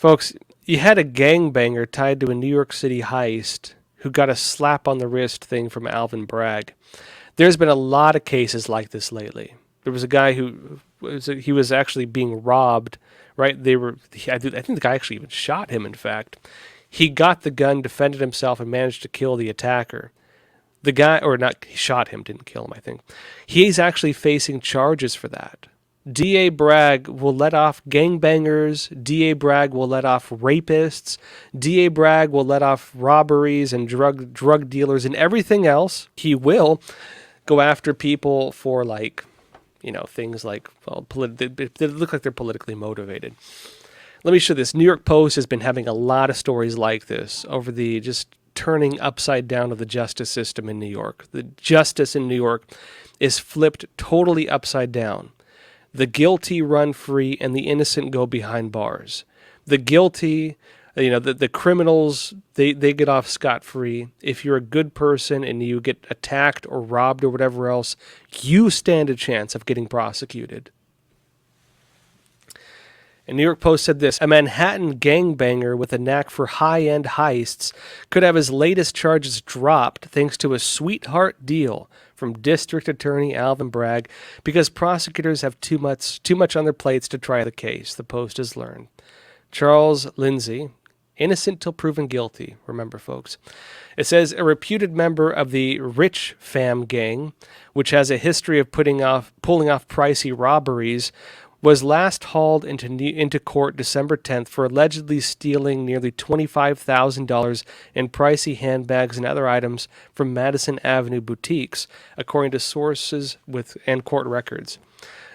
Folks, you had a gangbanger tied to a New York City heist who got a slap on the wrist thing from Alvin Bragg. There's been a lot of cases like this lately. There was a guy he was actually being robbed, right? I think the guy actually even shot him, in fact. He got the gun, defended himself, and managed to kill the attacker. The guy, or not, he shot him, didn't kill him, I think. He's actually facing charges for that. D.A. Bragg will let off gangbangers. D.A. Bragg will let off rapists. D.A. Bragg will let off robberies and drug dealers and everything else. He will go after people for, like, things like, well, they look like they're politically motivated. Let me show this. New York Post has been having a lot of stories like this over the just turning upside down of the justice system in New York. The justice in New York is flipped totally upside down. The guilty run free and the innocent go behind bars. The guilty, the criminals, they get off scot-free. If you're a good person and you get attacked or robbed or whatever else, you stand a chance of getting prosecuted. And New York Post said this: a Manhattan gangbanger with a knack for high-end heists could have his latest charges dropped thanks to a sweetheart deal from District Attorney Alvin Bragg because prosecutors have too much on their plates to try the case, the Post has learned. Charles Lindsay, innocent till proven guilty, remember, folks. It says a reputed member of the Rich Fam gang, which has a history of pulling off pricey robberies, was last hauled into court December 10th for allegedly stealing nearly $25,000 in pricey handbags and other items from Madison Avenue boutiques, according to sources and court records.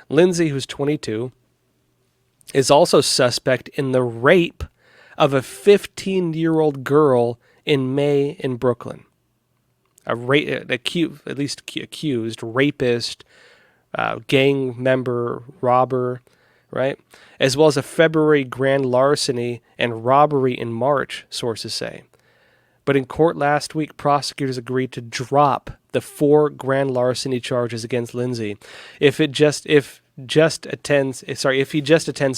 Lindsay, who's 22, is also suspect in the rape of a 15-year-old girl in May in Brooklyn. Accused rapist, gang member, robber, right? As well as a February grand larceny and robbery in March, sources say. But in court last week, prosecutors agreed to drop the 4 grand larceny charges against Lindsay if he just attends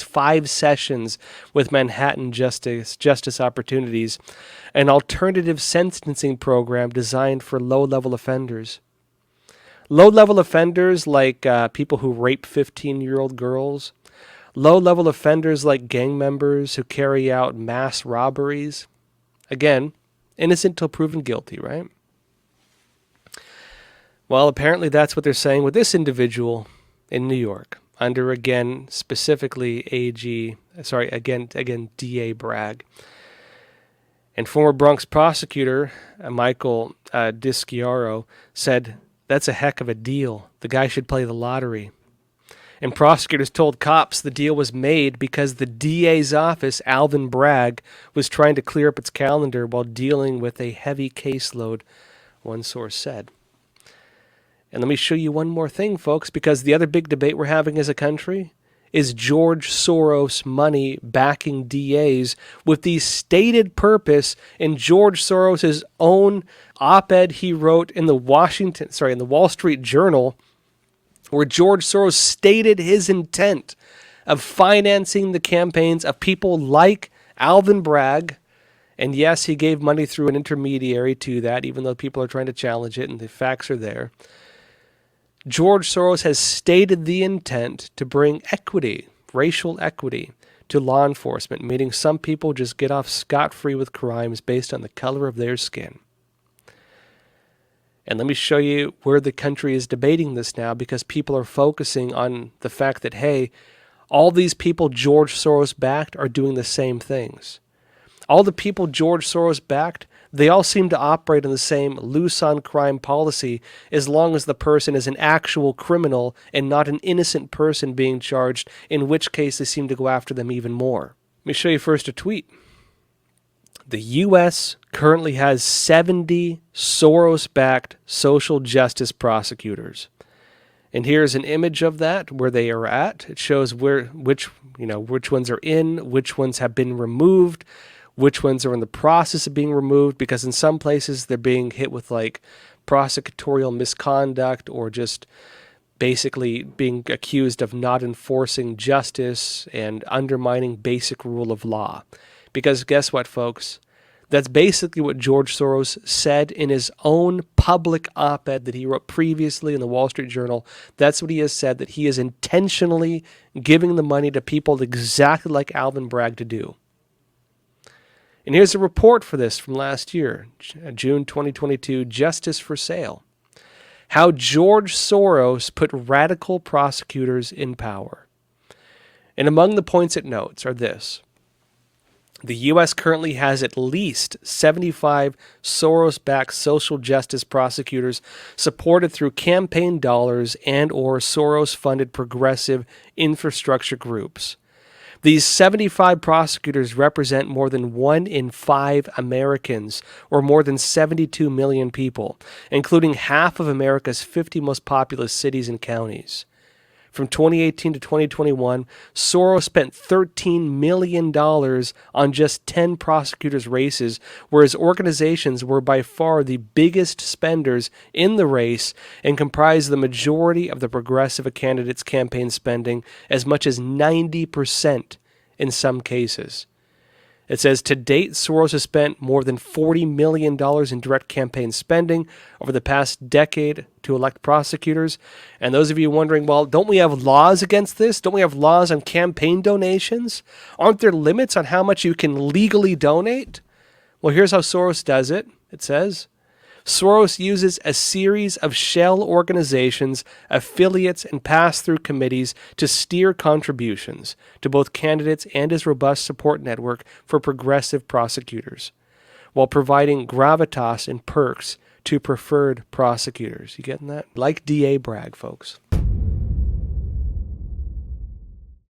5 sessions with Manhattan Justice Opportunities, an alternative sentencing program designed for low-level offenders. Low-level offenders like people who rape 15-year-old girls. Low-level offenders like gang members who carry out mass robberies. Again, innocent till proven guilty, right? Well, apparently that's what they're saying with this individual in New York, under, again, specifically D.A. Bragg. And former Bronx prosecutor Michael Dischiaro said, "That's a heck of a deal. The guy should play the lottery." And prosecutors told cops the deal was made because the DA's office, Alvin Bragg, was trying to clear up its calendar while dealing with a heavy caseload, one source said. And let me show you one more thing, folks, because the other big debate we're having as a country is George Soros money backing DAs with the stated purpose in George Soros' own op-ed he wrote in the Wall Street Journal, where George Soros stated his intent of financing the campaigns of people like Alvin Bragg. And yes, he gave money through an intermediary to that, even though people are trying to challenge it and the facts are there. George Soros has stated the intent to bring equity, racial equity, to law enforcement, meaning some people just get off scot-free with crimes based on the color of their skin. And let me show you where the country is debating this now, because people are focusing on the fact that, hey, all these people George Soros backed are doing the same things. All the people George Soros backed, they all seem to operate on the same loose-on-crime policy as long as the person is an actual criminal and not an innocent person being charged, in which case they seem to go after them even more. Let me show you first a tweet. The U.S. currently has 70 Soros-backed social justice prosecutors. And here's an image of that, where they are at. It shows which ones are in, which ones have been removed, which ones are in the process of being removed, because in some places they're being hit with like prosecutorial misconduct or just basically being accused of not enforcing justice and undermining basic rule of law. Because guess what, folks? That's basically what George Soros said in his own public op-ed that he wrote previously in the Wall Street Journal. That's what he has said, that he is intentionally giving the money to people exactly like Alvin Bragg to do. And here's a report for this from last year, June 2022, Justice for Sale. How George Soros put radical prosecutors in power. And among the points it notes are this. The U.S. currently has at least 75 Soros-backed social justice prosecutors supported through campaign dollars and or Soros-funded progressive infrastructure groups. These 75 prosecutors represent more than 1 in 5 Americans, or more than 72 million people, including half of America's 50 most populous cities and counties. From 2018 to 2021, Soros spent $13 million on just 10 prosecutors' races, whereas organizations were by far the biggest spenders in the race and comprised the majority of the progressive candidates' campaign spending, as much as 90% in some cases. It says, to date, Soros has spent more than $40 million in direct campaign spending over the past decade to elect prosecutors. And those of you wondering, well, don't we have laws against this? Don't we have laws on campaign donations? Aren't there limits on how much you can legally donate? Well, here's how Soros does it. It says, Soros uses a series of shell organizations, affiliates, and pass-through committees to steer contributions to both candidates and his robust support network for progressive prosecutors, while providing gravitas and perks to preferred prosecutors. You getting that? Like D.A. Bragg, folks.